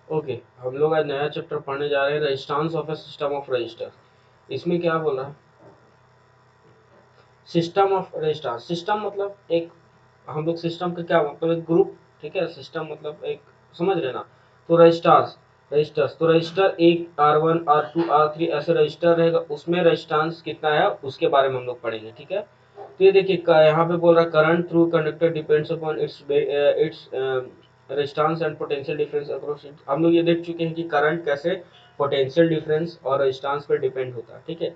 Okay, हम लोग आज नया चैप्टर पढ़ने जा रहे हैं, resistance of A system of register. इसमें क्या बोला है? System of resistance. सिस्टम मतलब एक, हम लोग सिस्टम का क्या मतलब एक ग्रुप, ठीक है। सिस्टम मतलब एक, समझ रहे ना। तो रजिस्टर्स, रजिस्टर्स तो रजिस्टर एक R1 R2 R3 ऐसे रजिस्टर रहेगा, उसमें रेजिस्टेंस कितना है उसके बारे में हम लोग पढ़ेंगे, ठीक है। तो ये देखिए यहाँ पे बोल रहा है current through conductor depends upon its resistance and potential difference across it. हम लोग ये देख चुके हैं कि करंट कैसे पोटेंशियल डिफरेंस और रेजिस्टेंस पे डिपेंड होता है, ठीक है।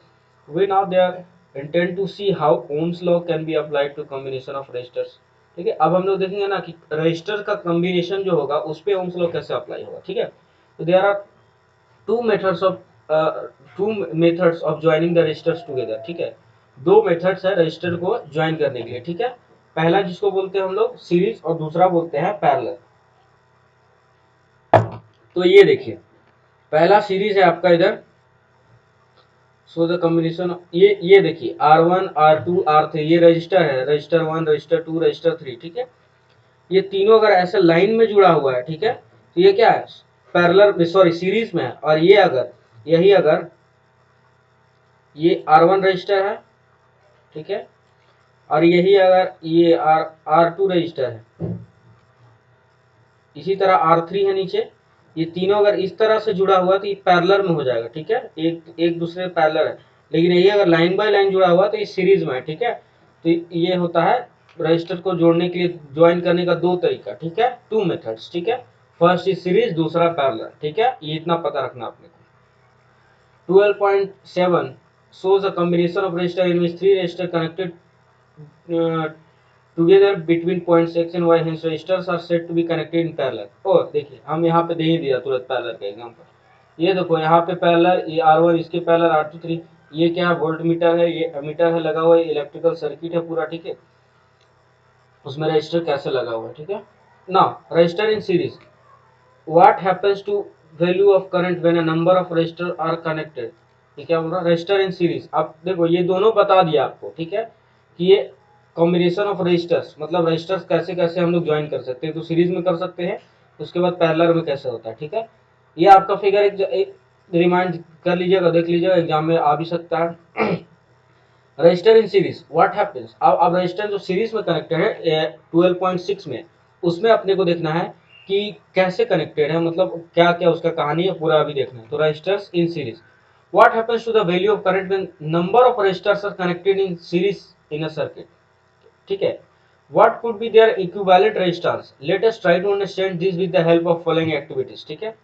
We now they are intend to see how Ohm's law can be applied to combination of resistors, ठीक है। अब हम लोग देखेंगे ना कि रजिस्टर का कॉम्बिनेशन जो होगा उस पे ओम्स लॉ कैसे अप्लाई होगा, ठीक है। तो there are two methods of joining the resistors together, ठीक है। दो मेथड्स है रजिस्टर को ज्वाइन करने के लिए, ठीक है। पहला जिसको बोलते हैं हम लोग सीरीज और दूसरा बोलते हैं पैरेलल। तो ये देखिए, पहला सीरीज है आपका इधर, सो द कॉम्बिनेशन, ये देखिए R1 R2 R3 ये रजिस्टर है, रजिस्टर 1 रजिस्टर 2 रजिस्टर 3, ठीक है। ये तीनों अगर ऐसे लाइन में जुड़ा हुआ है, ठीक है, तो ये क्या है? पैरेलल, सॉरी सीरीज में है। और ये अगर, यही अगर ये R1 रजिस्टर है, ठीक है, और यही अगर ये R2 रजिस्टर है, इसी तरह R3 है नीचे, ये तीनों अगर इस तरह से जुड़ा हुआ तो ये पैरेलल में हो जाएगा, ठीक है। एक एक दूसरे पैरेलल है। लेकिन ये अगर लाइन बाय लाइन जुड़ा हुआ तो ये सीरीज में है, ठीक है। तो ये होता है रजिस्टर को जोड़ने के लिए, ज्वाइन करने का दो तरीका, ठीक है, टू मेथड्स, ठीक है। फर्स्ट इज सीरीज, दूसरा पैरेलल, ठीक है। ये इतना पता रखना आपने को। 12.7 shows a combination of resistor in which three resistor connected together between point x and y, hence resistors are said to be connected in parallel। और देखिए हम यहाँ पे दे ही दिया तुरंत पैरेलल का एग्जांपल। ये देखो यहाँ पे पैरेलल, ये R1 इसके पैरेलल R2 3। ये क्या है? वोल्ट मीटर है, ये एमीटर है लगा हुआ है, इलेक्ट्रिकल सर्किट है पूरा, ठीक है। उसमें रजिस्टर कैसे लगा हुआ है, ठीक है। Now resistor in series, what happens to value of current when a number of resistor are connected. ये क्या बोल रहा है? Resistor in series. अब देखो ये दोनों बता दिया आपको, ठीक है, कि ये कॉम्बिनेशन ऑफ रजिस्टर्स, मतलब रजिस्टर्स कैसे कैसे हम लोग ज्वाइन कर सकते हैं। तो सीरीज में कर सकते हैं, उसके बाद पैरेलल में कैसे होता है, ठीक है। ये आपका फिगर एक रिमाइंड कर लीजिएगा, देख लीजिएगा, एग्जाम में आ भी सकता है। Resistor in series what happens. अब रजिस्टर जो सीरीज में कनेक्टेड है 12.6 में, उसमें अपने को देखना है कि कैसे कनेक्टेड है, मतलब क्या क्या उसका कहानी है पूरा अभी देखना है। तो resistors in series, what happens to the value of current when number of resistors are connected in series in a circuit, ठीक है। What could be there equivalent resistance, let us try to understand this with the help of following activities, ठीक है।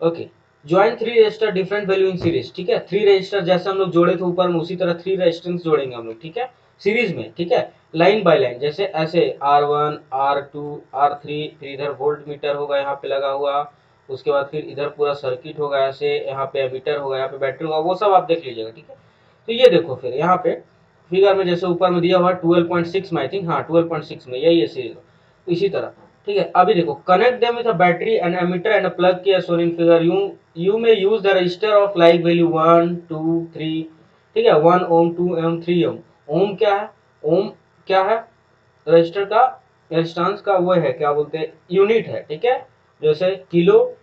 Okay, join three resistor different value in series, ठीक है। Three register जैसे हम लोग जोड़े थे ऊपर में, उसी तरह थ्री रेजिस्टेंस जोड़ेंगे हम लोग, ठीक है, सीरीज में, ठीक है। लाइन बाय लाइन, जैसे ऐसे R1 R2 R3, फिर इधर वोल्ट मीटर होगा यहाँ पे लगा हुआ, उसके बाद फिर इधर पूरा सर्किट होगा ऐसे, यहाँ पे एमीटर होगा, यहाँ पे बैटरी होगा, वो सब आप देख लीजिएगा, ठीक है। तो ये देखो फिर यहाँ पे फिगर में जैसे ऊपर में दिया हुआ 12.6 में, आई थिंक, हाँ 12.6 में यही है सीरीज। इसी तरह, ठीक है। अभी देखो, connect them with a battery and ammeter and a plug key as shown in figure. You may use the resistor of like value 1 2 3, ठीक है, 1 ओम 2 ओम 3 ओम। ओम क्या है? ओम क्या है? रजिस्टर का रेजिस्टेंस का वो है, क्या बोलते हैं, यूनिट है, ठीक है। जैसे किलो,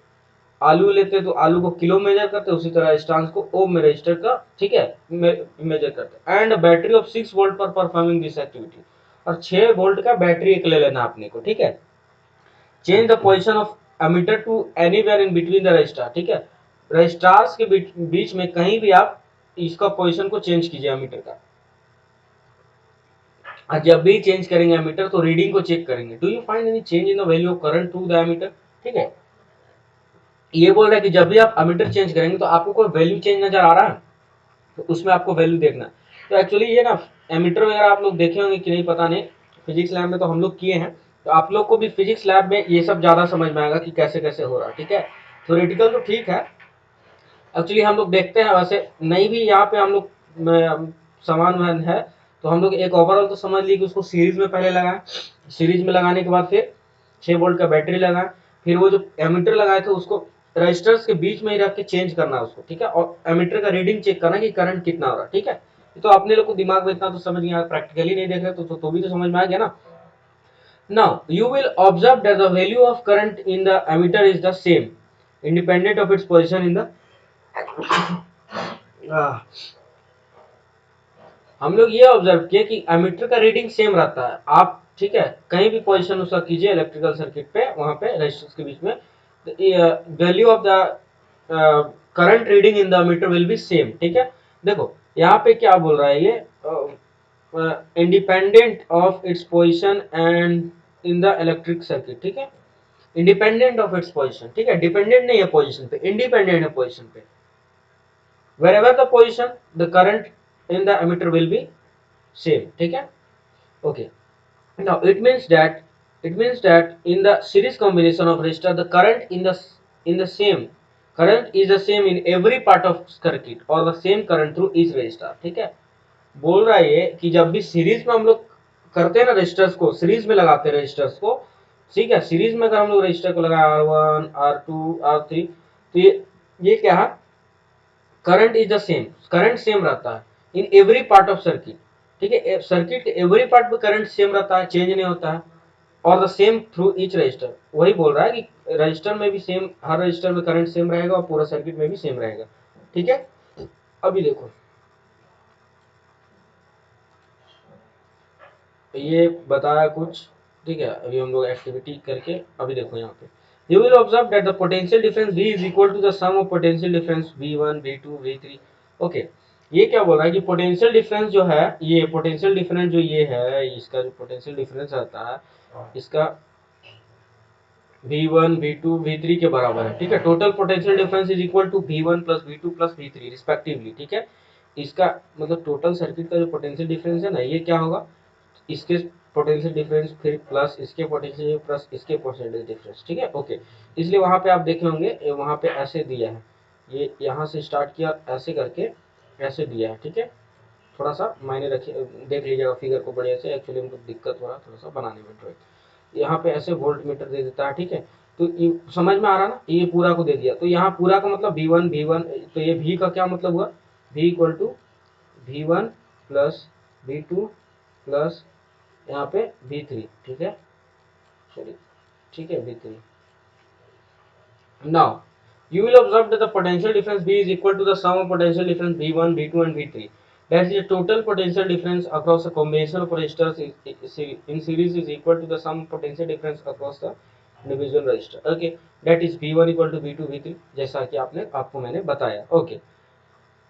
आलू लेते हैं तो आलू को किलो मेजर करते हैं, उसी तरह रेजिस्टेंस को ओम में रजिस्टर का, ठीक है, मेजर करते हैं। एंड बैटरी ऑफ 6 वोल्ट पर परफॉर्मिंग दिस एक्टिविटी, और 6 वोल्ट का बैटरी एक ले लेना अपने को, ठीक है। Change the position of ammeter to anywhere in between the resistor, ठीक है। रजिस्टर्स के बीच में कहीं भी आप इसका पोजीशन को चेंज कीजिए एमीटर का। और जब भी चेंज करेंगे एमीटर तो रीडिंग को चेक करेंगे, do you find any change in the value of current through the ammeter, ठीक है। ये बोल रहा है कि जब भी आप एमीटर चेंज करेंगे तो आपको कोई वैल्यू चेंज नजर आ रहा है, तो उसमें आपको वैल्यू देखना है। तो एक्चुअली ये ना, एमीटर वगैरह आप लोग देखे होंगे कि नहीं पता नहीं, फिजिक्स लैब में तो हम लोग किए हैं, तो आप लोग को भी फिजिक्स लैब में ये सब ज्यादा समझ में आएगा कि कैसे कैसे हो रहा है, ठीक है। थ्योरेटिकल तो ठीक है, एक्चुअली हम लोग देखते हैं वैसे नहीं भी यहाँ पे हम लोग समान मान है, तो हम लोग एक ओवरऑल तो समझ ली कि उसको सीरीज में पहले लगाएं, सीरीज में लगाने के बाद फिर 6 वोल्ट का बैटरी लगाएं, फिर वो जो एमीटर लगाए थे उसको रजिस्टर्स के बीच में ही रख के चेंज करना है उसको, ठीक है। और एमीटर का रीडिंग चेक करना कि करंट कितना हो रहा है, ठीक है। तो अपने लोग को दिमाग में इतना तो समझ नहीं आया, प्रैक्टिकली नहीं देख रहे तो भी तो समझ में आ गया ना। Now you will observe that the value of current in the ammeter is the same, independent of its position in the ah, हम लोग ये ऑब्जर्व किए कि एमीटर का रीडिंग सेम रहता है। आप ठीक है कहीं भी पोजीशन उसका कीजिए इलेक्ट्रिकल सर्किट पे, वहां पे रेजिस्टेंस के बीच में value of the current reading in the meter will be same. ठीक है, देखो यहाँ पे क्या बोल रहा है ये, independent of its position and in the electric circuit. ठीक है, इंडिपेंडेंट ऑफ इट्स पोजिशन, ठीक है, डिपेंडेंट नहीं है पोजिशन पे, इंडिपेंडेंट है पोजिशन पे। wherever the position the current in the emitter will be same। ठीक है, okay, now it means that in the series combination of resistor the current in the same current is the same in every part of circuit or the same current through each resistor। ठीक है, बोल रहा है कि जब भी series में हम लोग करते हैं ना रेजिस्टर्स को, सीरीज में लगाते हैं रेजिस्टर्स को, ठीक है, सीरीज में अगर हम लोग रेजिस्टर को लगाए R1 R2 R3 तो ये क्या है, current is the same, current same रहता है in every part of circuit. ठीक है, सर्किट के एवरी पार्ट में करंट सेम रहता है, चेंज नहीं होता है, और the same through each register. वही बोल रहा है कि रजिस्टर में भी सेम, हर रजिस्टर में करंट सेम रहेगा और पूरा सर्किट में भी सेम रहेगा। ठीक है, अभी देखो ये बताया कुछ, ठीक है, अभी हम लोग एक्टिविटी करके अभी देखो यहाँ पे you will observe that the potential difference V is equal to the sum of potential difference V1 V2 V3। Okay, ये क्या बोल रहा है कि पोटेंशियल डिफरेंस जो है, ये पोटेंशियल डिफरेंस जो ये है, इसका जो पोटेंशियल डिफरेंस आता है इसका V1 V2 V3 के बराबर है। ठीक है, total potential difference is equal to V1 plus V2 plus V3 respectively. ठीक है, इसका मतलब टोटल सर्किट का जो पोटेंशियल डिफरेंस है ना, ये क्या होगा, इसके पोटेंशियल डिफरेंस फिर प्लस इसके पोटेंशियल प्लस इसके पोटेंशियल डिफरेंस। ठीक है, ओके, इसलिए वहां पे आप देखे होंगे वहां पे ऐसे दिया है, ये यहाँ से स्टार्ट किया ऐसे करके ऐसे दिया है। ठीक है, थोड़ा सा मायने रखिए, देख लीजिएगा फिगर को बढ़िया से, एक्चुअली हमको दिक्कत हो रहा थोड़ा सा बनाने में ड्राइंग। यहाँ पे ऐसे वोल्ट मीटर दे देता है। ठीक है, तो ये समझ में आ रहा ना, ये पूरा को दे दिया, तो यहाँ पूरा का मतलब V1 तो ये V का क्या मतलब हुआ, V equal to V1 plus V2 plus यहाँ पे V3। ठीक है, सॉरी, ठीक है V3। now you will observe that the potential difference B is equal to the sum of potential difference V1 V2 and V3, that is the total potential difference across a combination of resistors in series is equal to the sum of potential difference across the individual resistor। okay, that is V1 equal to V2 V3 जैसा कि आपको मैंने बताया। okay,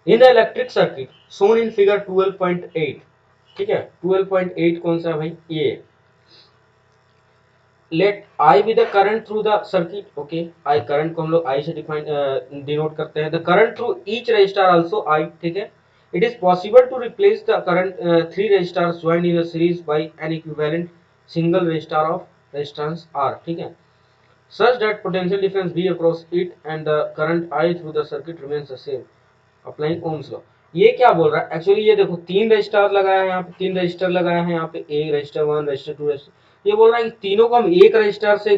in the electric circuit shown in figure 12.8। ठीक है, 12.8 कौन सा है भाई, ये let I be the current through the circuit. Okay, I current को हम लोग आई से डिफाइन डिनोट करते हैं, the current through each resistor also I. ठीक है, it is possible to replace the current three resistors joined in a series by an equivalent single resistor of resistance R. ठीक है, such that potential difference B across it and the current I through the circuit remains the same applying Ohm's law। ये क्या बोल रहा है actually, ये देखो तीन रजिस्टर लगाया है यहाँ पे, तीन रजिस्टर लगाया है यहाँ पे, एक resistor one resistor two resistor, ये बोल रहा है कि तीनों को हम एक रजिस्टर से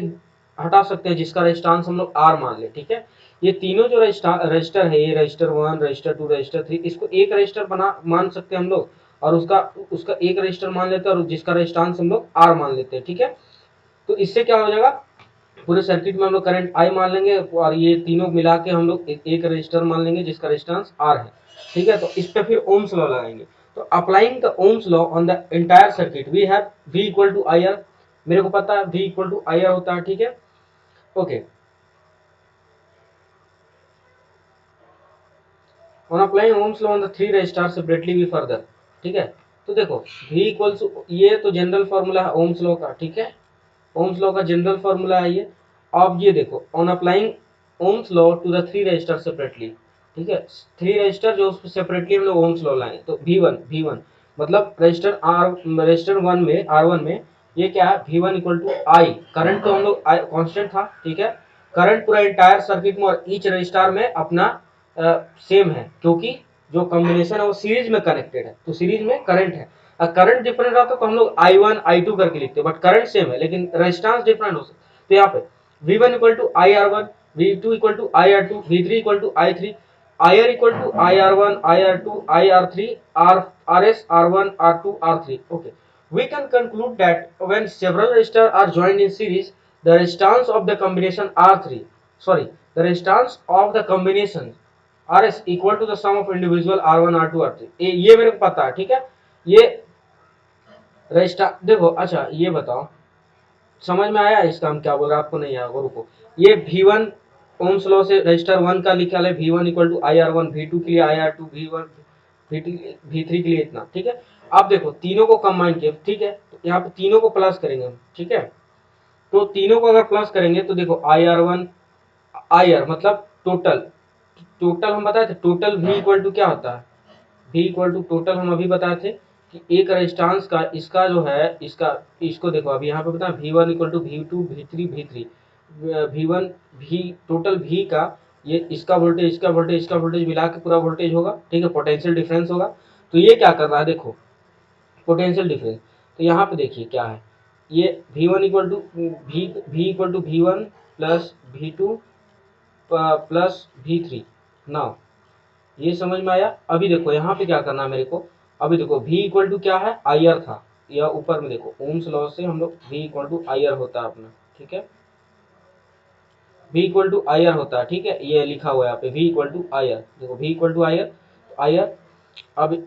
हटा सकते हैं जिसका रेजिस्टेंस हम लोग आर मान ले। ठीक है, ये तीनों जो रजिस्टर है, ये resistor one resistor two resistor three, इसको एक रजिस्टर बना मान सकते हैं हम लोग, और उसका उसका एक रजिस्टर मान लेते हैं और जिसका रेजिस्टेंस हम लोग आर मान लेते हैं। ठीक है, तो इससे क्या हो जाएगा, पूरे सर्किट में हम लोग करंट आई मान लेंगे और ये तीनों मिला के हम लोग एक रजिस्टर मान लेंगे जिसका रेजिस्टेंस आर है। ठीक है, तो इस पे फिर ओम्स लॉ लगाएंगे, तो applying the Ohm's law on the entire circuit we have V equal to I R, मेरे को पता है V equal to I R होता है। ठीक है, okay, on applying Ohm's law on the three resistor separately we further. ठीक है, तो देखो V इक्वल्स, ये तो जनरल फॉर्मूला है ओम्स लॉ का। ठीक है, ओम्स लॉ का जनरल फॉर्मूला है ये। अब ये देखो, on applying Ohm's law to the three resistor separately. ठीक है, थ्री रजिस्टर जो सेपरेटली हम लोग ओम्स लॉ लाएंगे, तो V1 मतलब रजिस्टर वन में R1 में ये क्या है, V1 equal to I, current तो हम लोग कांस्टेंट था। ठीक है, करंट पूरा इंटायर सर्किट में और ईच रजिस्टर में अपना सेम है, क्योंकि जो कॉम्बिनेशन है वो सीरीज में कनेक्टेड है, तो सीरीज में करंट है। करंट डिफरेंट रहता तो हम लोग I1 I2 करके लिखते, बट करंट सेम है लेकिन रेजिस्टेंस डिफरेंट हो सकता। तो यहाँ पे V1 equal to I R one, V2 equal to I R two, V3 equal to I three, I R equal to I R one, I R two, I R three, R S, R one, R two, R three. Okay, We can conclude that when several resistors are joined in series, the resistance of the combination R3, sorry, the resistance of the combination RS equal to the sum of individual R1, R2, R3. ये मेरे को पता है, ठीक है। ये register देखो, अच्छा ये बताओ, समझ में आया इसका हम क्या बोल रहे हैं, आपको नहीं आया रुको। ये V1 ओम्स लॉ से रजिस्टर 1 का लिखा है V1 equal to IR1, V2 के लिए IR2, V1 V3 के लिए इतना, ठीक है। अब देखो तीनों को कंबाइन किया, ठीक है, तो यहाँ पे तीनों को प्लस करेंगे हम, ठीक है। तो तीनों को अगर प्लस करेंगे तो देखो IR1 IR मतलब टोटल, टोटल हम बताए थे, टोटल V इक्वल टू क्या होता है, V इक्वल टू टोटल हम अभी बताए थे कि एक रेजिस्टेंस का इसका जो है इसका, इसको देखो अभी यहाँ पे बताया V1 equal to V2 V3 V3 V1 V total V का ये इसका वोल्टेज इसका वोल्टेज इसका वोल्टेज मिला के पूरा वोल्टेज होगा, ठीक है, पोटेंशियल डिफरेंस होगा। तो ये क्या कर रहा है देखो, पोटेंशियल डिफरेंस। तो यहाँ पे देखिए क्या है, ये V1 equal to V equal to V1 plus V2 plus V3 ना, ये समझ में आया। अभी देखो यहाँ पे क्या करना है मेरे को, अभी देखो V इक्वल टू क्या है, आई आर था, या ऊपर में देखो ओम्स लॉ से हम लोग V equal to I R होता है अपना, ठीक है, V equal to I R होता है, ठीक है, ये लिखा हुआ है यहाँ पे V equal to I R, देखो V equal to I R. अब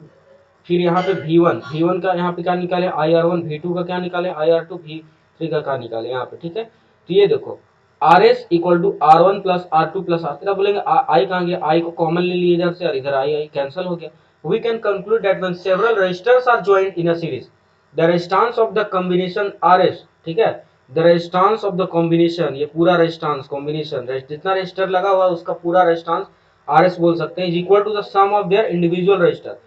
फिर यहाँ पे V1 का यहाँ पे क्या निकाले IR1, V2 का क्या निकाले IR2, V3 का क्या निकाले यहाँ पे, ठीक है। तो ये देखो RS equal to R1 plus R2 plus R, तो बोलेंगे आई कहाँ गया, आई को कॉमन ले लिए इधर से और इधर आई कैंसिल हो गया। We can conclude that when several resistors are joined in a series, the resistance of the combination RS, ठीक है, the resistance of the combination, ये पूरा रेजिस्टेंस कॉम्बिनेशन जितना रेजिस्टर लगा हुआ है उसका पूरा रेजिस्टेंस RS बोल सकते हैं, is equal to the sum of their individual resistor.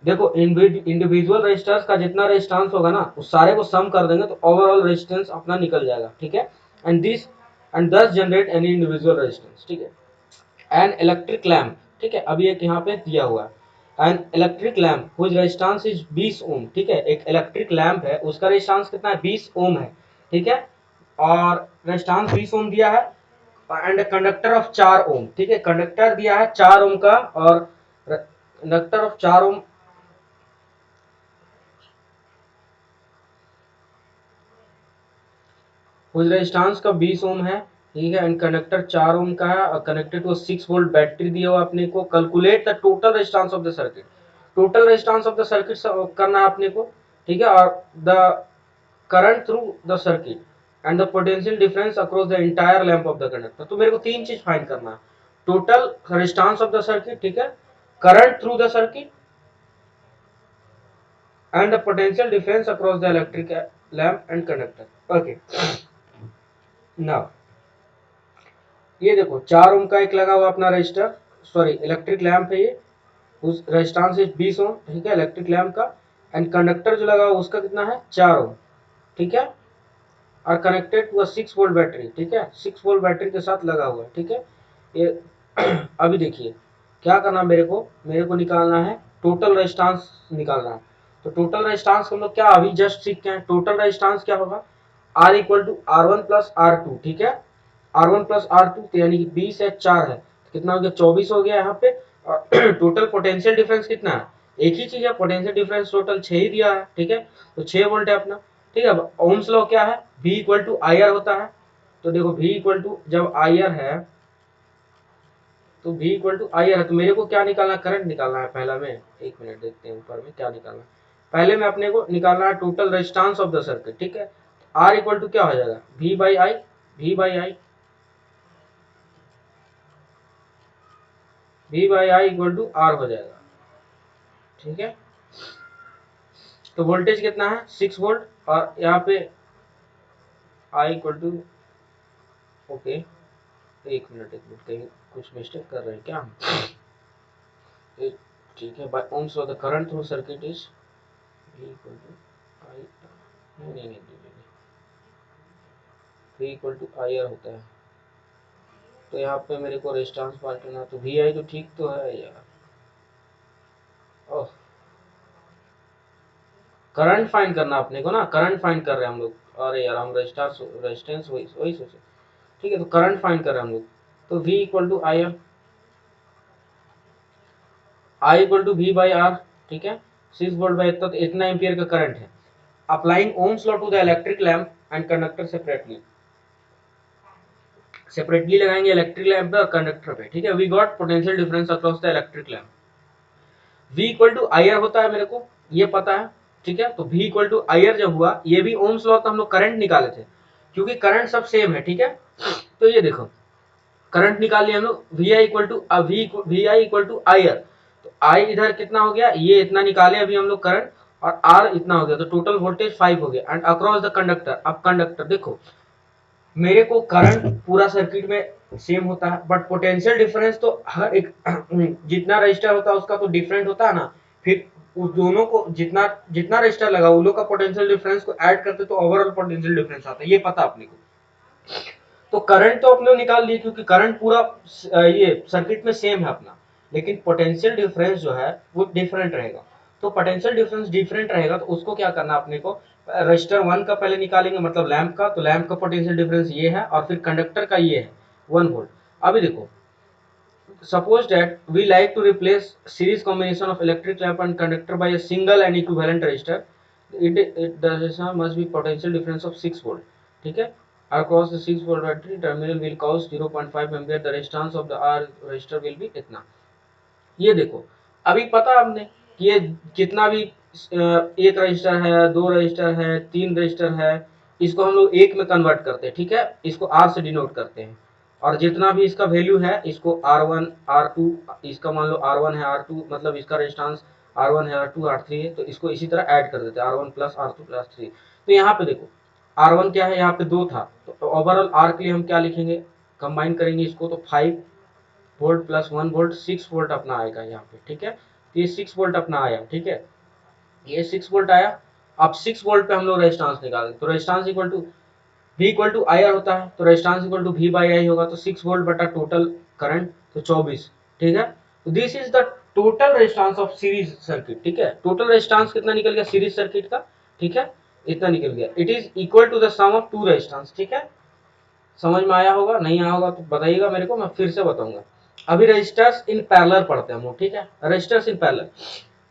देखो इंडिविजुअल रेजिस्टेंस का जितना रेजिस्टेंस होगा ना उस सारे को सम कर देंगे तो ओवरऑल रेजिस्टेंस अपना निकल जाएगा, ठीक है। एंड दिस एंड दस जनरेट एनी इंडिविजुअल रेजिस्टेंस, ठीक है। एन इलेक्ट्रिक लैम्प, ठीक है, अभी एक यहाँ पे दिया हुआ है an electric lamp whose resistance is 20 ohm, ठीक है, एक इलेक्ट्रिक लैम्प है उसका रेजिस्टेंस कितना है 20 ओम है, ठीक है, और रेजिस्टेंस 20 ओम दिया है एंड कंडक्टर ऑफ 4 ओम, ठीक है, कंडक्टर दिया है 4 ओम का और कंडक्टर ऑफ 4 ओम उस रेजिस्टेंस का 20 ओम है, ठीक है, एंड कंडक्टर 4 ओम का है और कनेक्टेड टू 6 वोल्ट बैटरी दिया हुआ अपने को। Calculate the total resistance of the circuit, total resistance of the circuit करना है अपने को, ठीक है, और the current through the circuit and the potential difference across the entire lamp of the conductor. तो मेरे को तीन चीज फाइंड करना है, total resistance of the circuit, ठीक है, current through the circuit and the potential difference across the electric lamp and conductor. Okay, now ये देखो 4 ओम का एक लगा हुआ अपना रजिस्टर, सॉरी इलेक्ट्रिक लैंप है ये, उस रेजिस्टेंस इज 20 ओम, ठीक है, इलेक्ट्रिक लैंप का, एंड कंडक्टर जो लगा हुआ उसका कितना है 4 ओम, ठीक है, और कनेक्टेड टू 6 वोल्ट बैटरी, ठीक है, 6 वोल्ट बैटरी के साथ लगा हुआ है, ठीक है। ये अभी देखिए क्या करना मेरे को निकालना है टोटल रेजिस्टेंस निकालना है। तो टोटल रेजिस्टेंस हम लोग क्या अभी जस्ट सीखते हैं, टोटल रेजिस्टेंस क्या होगा R equal to R1 plus R2, ठीक है, R1 प्लस R2 तो यानी कि 20 है 4 है तो कितना हो गया 24 हो गया यहाँ पे। और टोटल पोटेंशियल डिफरेंस कितना है, एक ही चीज है, पोटेंशियल डिफरेंस टोटल 6 ही दिया है, ठीक है, तो 6 वोल्ट है अपना, ठीक है। अब ओम्स लॉ क्या है, V equal to I R होता है, तो देखो V इक्वल टू जब आई आर है तो V equal to I R है, तो मेरे को क्या निकालना है, करंट निकालना है पहला में, एक मिनट देखते हैं ऊपर में क्या निकालना है। पहले में अपने को निकालना है total resistance of the circuit, ठीक है, R इक्वल टू क्या हो जाएगा V by I, V by I, V by I equal to R हो जाएगा, ठीक है। तो वोल्टेज कितना है 6 वोल्ट और यहाँ पे I इक्वल टू, ओके एक मिनट कहीं कुछ मिस्टेक कर रहे हैं क्या हम, ठीक है, by Ohm's law the current through circuit is V equal to I, नहीं V equal to I R होता है। तो यहाँ पे मेरे को रेजिस्टेंस फाइंड करना है, तो वी आई तो ठीक तो है यार, ओह करंट फाइंड करना अपने को ना, करंट फाइंड कर रहे हैं हम लोग, अरे यार हम रेजिस्टेंस रेजिस्टेंस वही वही सोचे, ठीक है, तो करंट फाइंड कर रहे हैं हम लोग। तो V equal to I R, I equal to V by R, ठीक है, 6 वोल्ट बाई, तो इतना एम्पियर का करंट है, applying Ohm's law to the electric lamp and conductor separately लगाएंगे इलेक्ट्रिक लैंप पे और कंडक्टर पे, ठीक है। We got potential difference across the electric lamp. V equal to I R होता है, मेरे को ये पता है, ठीक है। तो V equal to I R जब हुआ, ये भी ओम्स लॉ तो हम लोग करंट निकाले थे, क्योंकि करंट सब सेम है, ठीक है। तो ये देखो करंट निकाल लिया हम लोग, V I equal to I R. तो आई इधर कितना हो गया, ये इतना निकाले अभी हम लोग करंट, और आर इतना हो गया, तो टोटल वोल्टेज 5 हो गया। एंड अक्रॉस द कंडक्टर, अब कंडक्टर देखो, मेरे को करंट पूरा सर्किट में सेम होता है, बट पोटेंशियल डिफरेंस तो हर एक जितना रजिस्टर होता है उसका तो डिफरेंट होता है ना। फिर उस दोनों को जितना जितना रजिस्टर लगा उन लोग का पोटेंशियल डिफरेंस को ऐड करते तो ओवरऑल पोटेंशियल डिफरेंस आता है, ये पता अपने को। तो करंट तो अपने निकाल लिए, क्योंकि करंट पूरा ये सर्किट में सेम है अपना, लेकिन पोटेंशियल डिफरेंस जो है वो डिफरेंट रहेगा। तो पोटेंशियल डिफरेंस डिफरेंट रहेगा, तो उसको क्या करना अपने को, रजिस्टर 1 का पहले निकालेंगे, मतलब लैंप का। तो लैंप का पोटेंशियल डिफरेंस ये है, और फिर कंडक्टर का ये है 1 वोल्ट। अभी देखो, suppose that we like to replace series combination of electric lamp and conductor by a single and equivalent resistor, the resistor must be potential difference of 6 volt, ठीक है। across the 6 volt battery terminal will cause 0.5 ampere, the resistance of the R resistor will be इतना। ये देखो अभी पता हमने कि ये कितना भी एक रजिस्टर है, 2 रजिस्टर है, 3 रजिस्टर है, इसको हम लोग एक में कन्वर्ट करते हैं, ठीक है। इसको आर से डिनोट करते हैं, और जितना भी इसका वैल्यू है इसको R1 R2, इसका मान लो R1 है, R2 मतलब इसका रेजिस्टेंस R1 है, R2 R3 है, तो इसको इसी तरह ऐड कर देते हैं R1 plus R2 plus R3। तो यहाँ पे देखो R1 क्या है, यहाँ पे 2 था, तो ओवरऑल R के लिए हम क्या लिखेंगे, कंबाइन करेंगे इसको, तो 5 वोल्ट प्लस 1 वोल्ट 6 वोल्ट अपना आएगा यहाँ पे, ठीक है। तो ये 6 वोल्ट अपना आया, ठीक है, ये 6 वोल्ट आया। अब 6 वोल्ट पे हम लोग रेजिस्टेंस निकालेंगे, तो resistance equal to V equal to I R होता है, तो resistance equal to V by I होगा, तो 6 वोल्ट बटा टोटल करंट, तो 24, ठीक है। तो this is the total resistance of series circuit, ठीक है। टोटल रेजिस्टेंस कितना निकल गया सीरीज सर्किट का, ठीक है, इतना निकल गया। It is equal to the sum of 2 resistance, ठीक है। समझ में आया होगा, नहीं आया होगा तो बताइएगा मेरे को, मैं फिर से बताऊंगा। अभी रजिस्टर्स इन पैरेलल पढ़ते हैं हम लोग, ठीक है, resistors in parallel.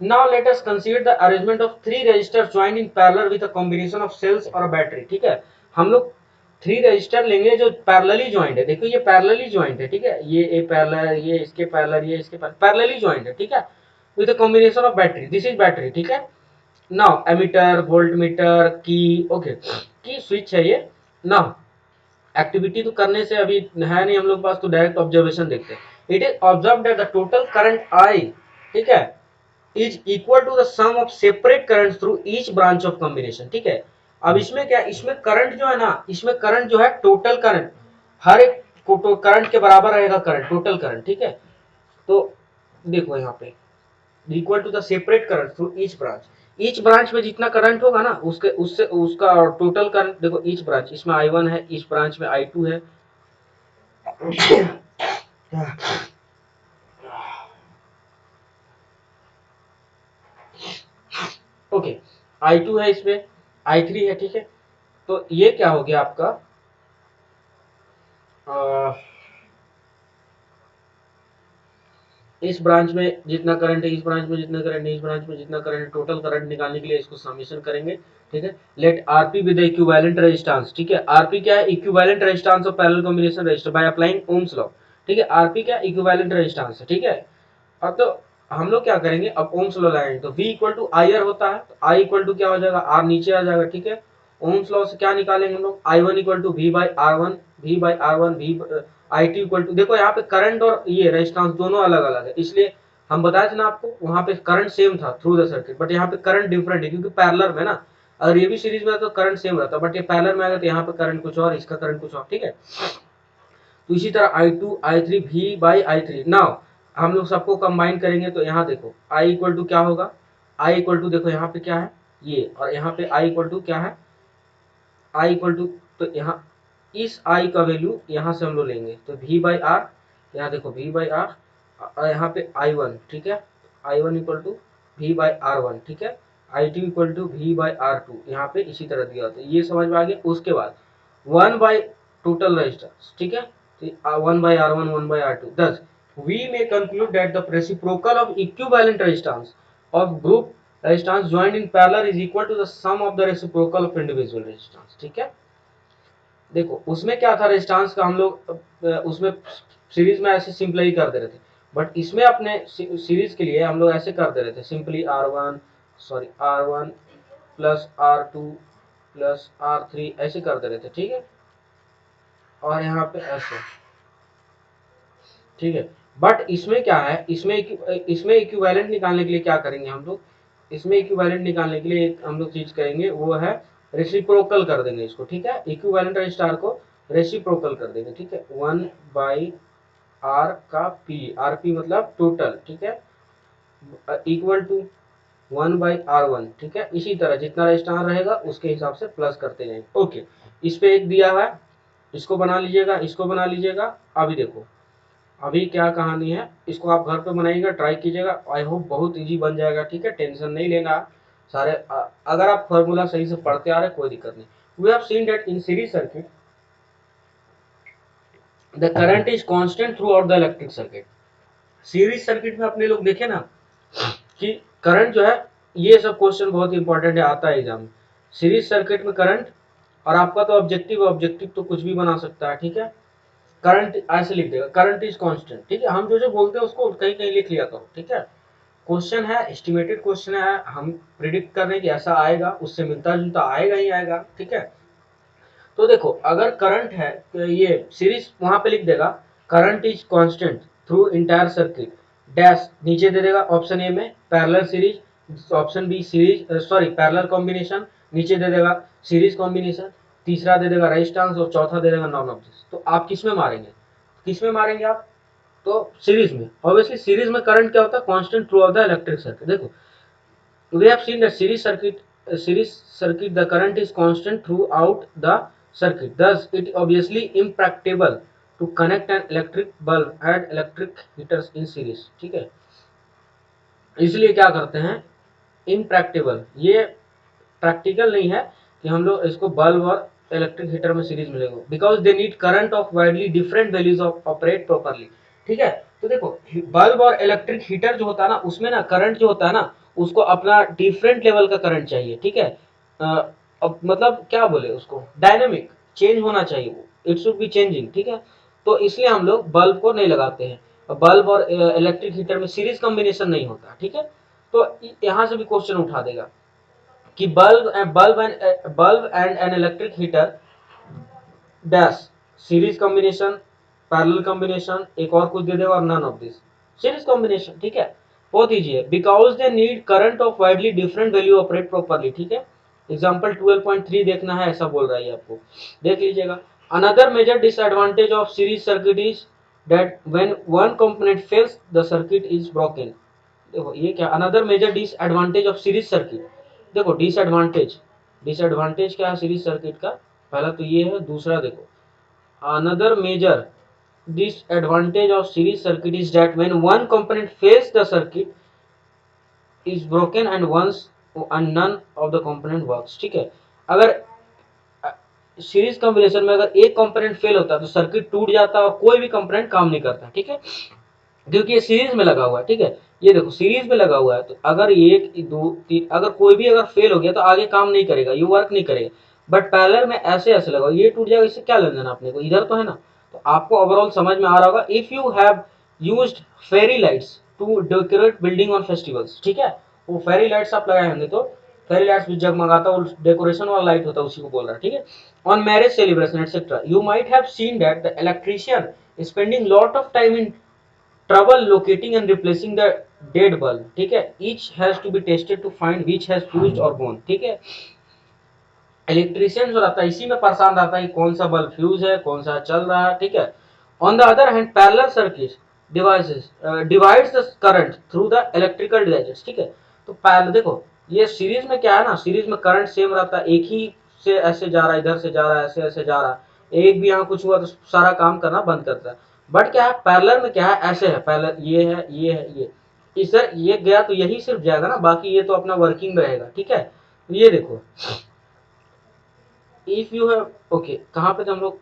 Now let us consider the arrangement of 3 resistors joined in parallel with a combination of cells और बैटरी, ठीक है। हम लोग 3 रजिस्टर लेंगे जो पैरेलली ज्वाइंट है, देखो ये पैरेलली ज्वाइंट है, ठीक है, ये पैरेलल, ये इसके पैरेलल, ये इसके पैरेलली ज्वाइंट है, ठीक है, with a combination of battery, this is battery, ठीक है। नाउ एमीटर, वोल्टमीटर, की, ओके, की स्विच है ये। नाउ एक्टिविटी तो करने से अभी है नहीं हम लोग पास, तो डायरेक्ट ऑब्जर्वेशन देखते हैं। It is observe that the total current I, ठीक है, is equal to the sum of separate current through each branch of combination, ठीक है। अब इसमें क्या, इसमें करंट जो है ना, इसमें करंट जो है टोटल करंट, हर एक करंट के बराबर रहेगा करंट, टोटल करंट, ठीक है। तो देखो यहाँ पे equal to the separate current through each branch में जितना करंट होगा ना उसके उससे उसका टोटल करंट, देखो ईच ब्रांच, इसमें I1 है, इस ब्रांच में I2 है, ओके, I2 है, इसमें I3 है, ठीक है। तो ये क्या हो गया आपका, इस ब्रांच में जितना करंट है, इस ब्रांच में जितना करंट है, इस ब्रांच में जितना करंट, टोटल करंट निकालने के लिए इसको समेशन करेंगे, ठीक है। Let RP with equivalent resistance, ठीक है। आरपी क्या है, equivalent resistance of parallel combination resistor by applying Ohm's law, ठीक है। आरपी क्या, इक्विवेलेंट रेजिस्टेंस है, ठीक है। अब तो हम लोग क्या करेंगे, अब ओम्स लॉ लाएंगे, तो V equal to I R होता है, तो I इक्वल टू क्या हो जाएगा, R नीचे आ जाएगा, ठीक है। ओम्स लॉ से क्या निकालेंगे हम लोग, I1 equal to V by R1, V by R1, V I2 equal to, देखो यहाँ पे करंट और ये रेजिस्टेंस दोनों अलग अलग है, इसलिए हम बताए थे ना आपको, वहां पे करंट सेम था थ्रू द सर्किट, बट यहाँ पे करंट डिफरेंट है, क्योंकि पैरेलल में ना, अगर ये भी सीरीज में तो करंट सेम रहता, बट ये पैरेलल में आएगा तो यहाँ पे करंट कुछ और, इसका करंट कुछ और, ठीक है। तो इसी तरह I2 I3 V by I3, now हम लोग सबको कंबाइन करेंगे, तो यहाँ देखो I इक्वल टू क्या होगा, I इक्वल टू देखो यहाँ पे क्या है ये, और यहाँ पे I इक्वल टू क्या है, I इक्वल टू, तो यहाँ इस I का वैल्यू यहाँ से हम लोग लेंगे, तो V बाई आर, यहाँ देखो V बाई आर, और यहाँ पे I1, ठीक है, I1 equal to V by R1, ठीक है, I2 equal to V by R2, यहाँ पे इसी तरह दिया होता है, ये समझ में आ गया। उसके बाद 1 बाई टोटल रेजिस्टेंस, ठीक है, तो 1 by R1 1 by R2, thus we may conclude that the reciprocal of equivalent resistance of group resistance joined in parallel is equal to the sum of the reciprocal of individual resistance. ठीक है, देखो उसमें क्या था, resistance का हम लोग उसमें सीरीज में ऐसे सिंपली कर दे रहे थे, बट इसमें अपने सीरीज के लिए हम लोग ऐसे कर दे रहे थे, simply R1 plus R2 plus R3 ऐसे कर दे रहे थे। ठीक है, और यहाँ पे ऐसे, ठीक है, बट इसमें क्या है, इसमें इक्विवेलेंट निकालने के लिए क्या करेंगे हम लोग, इसमें इक्विवेलेंट निकालने के लिए एक हम लोग चीज करेंगे, वो है रेसिप्रोकल कर देंगे इसको। ठीक है, इक्विवेलेंट रजिस्टार को रेसिप्रोकल कर देंगे। ठीक है, 1 आर का पी, आर पी मतलब टोटल। ठीक है, इक्वल टू 1/R1। ठीक है, इसी तरह जितना रजिस्टार रहेगा उसके हिसाब से प्लस करते जाएंगे। ओके, इस पे एक दिया है, इसको बना लीजिएगा, इसको बना लीजिएगा। अभी देखो अभी क्या कहानी है, इसको आप घर पे बनाइएगा, ट्राई कीजिएगा, आई होप बहुत इजी बन जाएगा। ठीक है, टेंशन नहीं लेना सारे, अगर आप फॉर्मूला सही से पढ़ते आ रहे कोई दिक्कत नहीं। We have seen that in series circuit the current is constant throughout the electric circuit. Series circuit में अपने लोग देखे ना कि करंट जो है, ये सब क्वेश्चन बहुत इंपॉर्टेंट है, आता है एग्जाम में। सीरीज सर्किट में करंट, और आपका तो ऑब्जेक्टिव तो कुछ भी बना सकता है। ठीक है, करंट ऐसे लिख देगा, करंट इज कांस्टेंट। ठीक है, हम जो जो बोलते हैं उसको कहीं कहीं लिख लिया करो। ठीक है, क्वेश्चन है, एस्टिमेटेड क्वेश्चन है, हम प्रिडिक्ट कर रहे हैं कि ऐसा आएगा, उससे मिलता जुलता आएगा ही आएगा। ठीक है, तो देखो अगर करंट है तो ये सीरीज वहां पे लिख देगा, current is constant through entire circuit dash, नीचे दे देगा ऑप्शन ए में parallel series, option B series sorry parallel combination, नीचे दे देगा सीरीज कॉम्बिनेशन, तीसरा दे देगा रेजिस्टेंस और चौथा दे देगा नॉन ऑफ दिस। तो आप किस में मारेंगे, आप तो सीरीज में। ऑब्वियसली सीरीज में करंट क्या होता है, constant throughout the electric circuit. देखो we have seen that series circuit the current is constant throughout the circuit, thus it obviously impracticable to connect an electric bulb and electric heaters in series। ठीक है, इसलिए क्या करते हैं, impractical, ये practical नहीं है कि हम लोग इसको बल्ब और इलेक्ट्रिक हीटर में सीरीज में लेंगे, because they need current of widely different values of operate properly. ठीक है, तो देखो बल्ब और इलेक्ट्रिक हीटर जो होता है ना, उसमें ना करंट जो होता है ना, उसको अपना डिफरेंट लेवल का करंट चाहिए। ठीक है, अब मतलब क्या बोले उसको, डायनेमिक चेंज होना चाहिए, वो इट शुड बी चेंजिंग। ठीक है, तो इसलिए हम लोग बल्ब को नहीं लगाते हैं, बल्ब और इलेक्ट्रिक हीटर में सीरीज कॉम्बिनेशन नहीं होता। ठीक है, तो यहां से भी क्वेश्चन उठा देगा कि bulb and an electric heater dash series combination, parallel combination, एक और कुछ दे देगा और none of this series combination. ठीक है, बहुत इजी है, because they need current of widely different value operate properly. ठीक है, एग्जांपल 12.3 देखना है, ऐसा बोल रहा है आपको, देख लीजिएगा। Another major disadvantage of series circuit is that when one component fails the circuit is broken. देखो ये क्या, another major disadvantage of series circuit. देखो डिसएडवांटेज क्या है सीरीज सर्किट का, पहला तो ये है, दूसरा देखो another major disadvantage of series circuit is that when one component fails the circuit is broken and none of the component works। ठीक है, अगर सीरीज कॉम्बिनेशन में अगर एक कंपोनेंट फेल होता है तो सर्किट टूट जाता है और कोई भी कंपोनेंट काम नहीं करता। ठीक है, क्योंकि ये सीरीज में लगा हुआ है। ठीक है, ये देखो सीरीज में लगा हुआ है, तो अगर एक दो तीन अगर कोई भी अगर फेल हो गया तो आगे काम नहीं करेगा, ये वर्क नहीं करेगा। बट पैरेलल में ऐसे ऐसे लगा, ये टूट जाएगा, इससे क्या लेना देना अपने को, इधर तो है ना। तो आपको ओवरऑल समझ में आ रहा होगा। If you have used fairy lights to decorate building on festivals, ठीक है, वो फेरी लाइट्स आप लगाए होंगे, तो फेरी लाइट्स भी जगमगाता है, डेकोरेशन वाला लाइट होता है, उसी को बोल रहा है। ठीक है, on marriage celebration etcetera you might have seen that the electrician spending lot of time in trouble locating and replacing the dead bulb। ठीक है, each has to be tested to find which has fused or gone। ठीक है, electrician जो रहता है इसी में परेशान रहता है कि कौन सा बल्ब फ्यूज है, कौन सा चल रहा है। ठीक है, on the other hand parallel circuit devices divides the current through the electrical devices. ठीक है, तो पैरेलल देखो ये सीरीज में क्या है ना, सीरीज में करंट सेम रहता है, एक ही से ऐसे जा रहा है, इधर से जा रहा है, ऐसे ऐसे जा रहा है, एक भी यहाँ कुछ हुआ तो सारा काम करना बंद करता है। बट क्या है पैरेलल में, क्या है ऐसे है, पैरेलल ये है ये है ये, इधर ये गया तो यही सिर्फ जाएगा ना, बाकी ये तो अपना वर्किंग में रहेगा। ठीक है, ये देखो इफ यू हैव ओके, कहां पे थे हम लोग,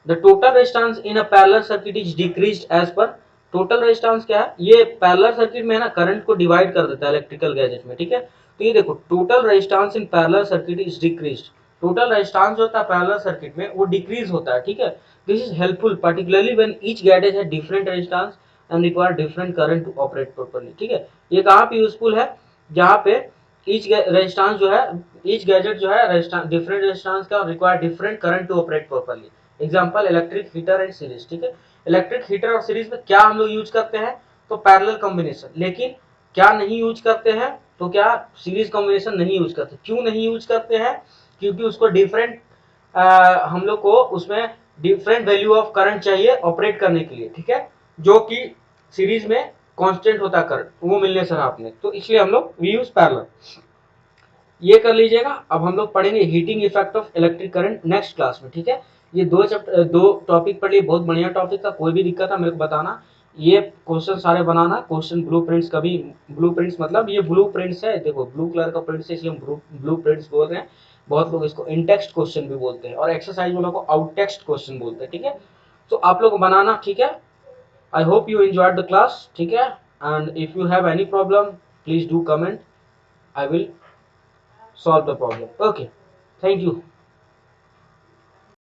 the total resistance in a parallel circuit is decreased as per total resistance क्या है, ये पैरेलल सर्किट में है ना करंट को डिवाइड कर देता है इलेक्ट्रिकल गैजेट में, ठीक है। तो ये देखो total resistance in parallel circuit is decreased, total resistance जो होता है पैरेलल सर्किट में वो डिक्रीज होता है, ठीक है। This is helpful particularly when each gadget है different resistance and require different current to operate properly, ठीक है। ये कहाँ पे यूजफुल है, जहाँ पे ईच रेजिस्टेंस जो है, ईच गैजेट जो है डिफरेंट रेजिस्टेंस का require different current to operate properly. Example electric heater and series, ठीक है। इलेक्ट्रिक हीटर और सीरीज में क्या हम लोग यूज करते हैं, तो पैरेलल कॉम्बिनेशन, लेकिन क्या नहीं यूज करते हैं, तो क्या सीरीज कॉम्बिनेशन नहीं यूज करते। क्यों नहीं यूज करते हैं, क्योंकि उसको डिफरेंट हम लोग को उसमें डिफरेंट वैल्यू ऑफ करंट चाहिए ऑपरेट करने के लिए, ठीक है, जो कि सीरीज में कांस्टेंट होता है करंट, वो मिलने से आपने, तो इसलिए हम लोग वी यूज पैरेलल। ये कर लीजिएगा। अब हम लोग पढ़ेंगे heating effect of electric current next class में, ठीक है। ये दो टॉपिक पढ़ लिए, बहुत बढ़िया टॉपिक था, कोई भी दिक्कत है मेरे को बताना। ये क्वेश्चन सारे बनाना, क्वेश्चन ब्लूप्रिंट्स, कभी ब्लूप्रिंट्स मतलब ये ब्लूप्रिंट्स है, देखो ब्लू कलर का प्रिंट से इसलिए हम ब्लूप्रिंट्स बोल रहे हैं। बहुत लोग इसको इनटेक्स्ट क्वेश्चन भी बोलते हैं और एक्सरसाइज वालों को आउटटेक्स्ट क्वेश्चन बोलते हैं, ठीक है। तो आप लोग बनाना, ठीक है। I hope you enjoyed the class, ठीक है। And if you have any problem please do comment, I will solve the problem. Okay, thank you.